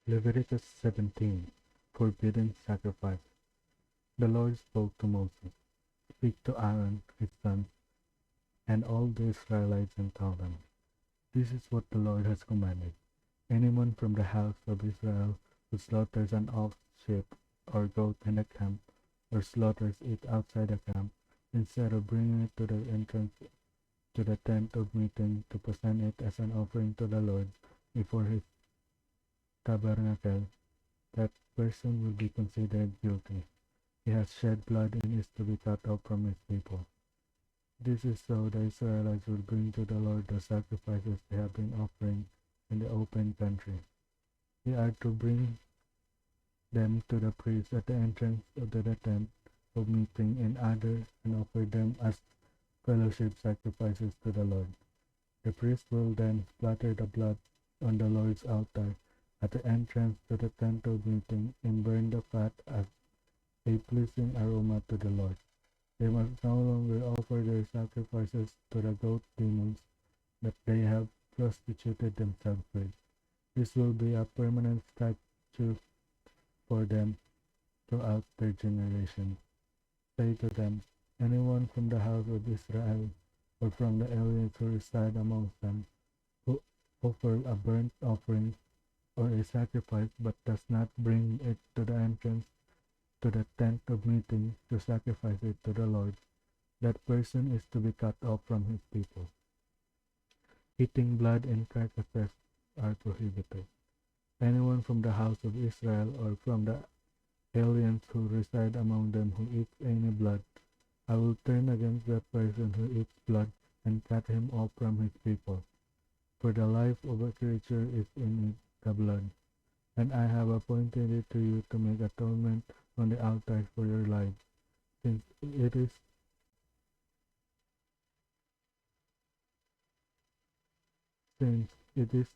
Leviticus 17. Forbidden Sacrifice. The Lord spoke to Moses, "Speak to Aaron, his son, and all the Israelites and tell them, this is what the Lord has commanded. Anyone from the house of Israel who slaughters an ox, sheep, or goat in the camp, or slaughters it outside the camp, instead of bringing it to the entrance to the tent of meeting to present it as an offering to the Lord before his tabernacle, that person will be considered guilty. He has shed blood and is to be cut off from his people. This is so the Israelites will bring to the Lord the sacrifices they have been offering in the open country. They are to bring them to the priest at the entrance of the tent of meeting and offer them as fellowship sacrifices to the Lord. The priest will then splatter the blood on the Lord's altar at the entrance to the tent of meeting and burn the fat as a pleasing aroma to the Lord. They must no longer offer their sacrifices to the goat demons that they have prostituted themselves with. This will be a permanent statute for them throughout their generations. Say to them, anyone from the house of Israel or from the aliens who reside amongst them, who offer a burnt offering or a sacrifice but does not bring it to the entrance to the tent of meeting to sacrifice it to the Lord, that person is to be cut off from his people. Eating blood and carcasses are prohibited. Anyone from the house of Israel or from the aliens who reside among them who eats any blood, I will turn against that person who eats blood and cut him off from his people. For the life of a creature is in the blood, and I have appointed it to you to make atonement on the altar for your lives, since it is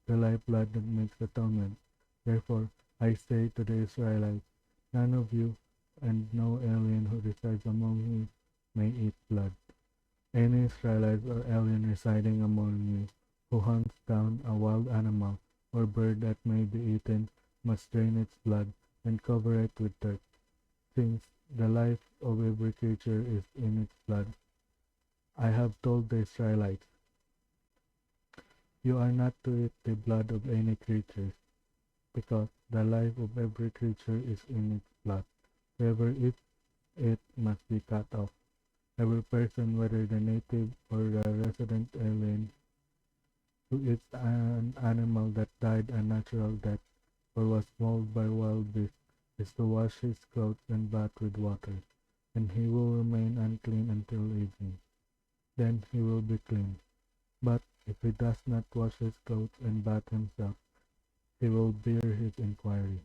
the lifeblood that makes atonement. Therefore, I say to the Israelites, none of you and no alien who resides among you may eat blood. Any Israelite or alien residing among you who hunts down a wild animal or bird that may be eaten must drain its blood and cover it with dirt, since the life of every creature is in its blood. I have told the Israelites, you are not to eat the blood of any creature, because the life of every creature is in its blood. Whoever eats it must be cut off. Every person, whether the native or the resident alien, who eats an animal that died a natural death or was mauled by wild beasts, is to wash his clothes and bath with water, and he will remain unclean until evening. Then he will be clean. But if he does not wash his clothes and bath himself, he will bear his inquiry.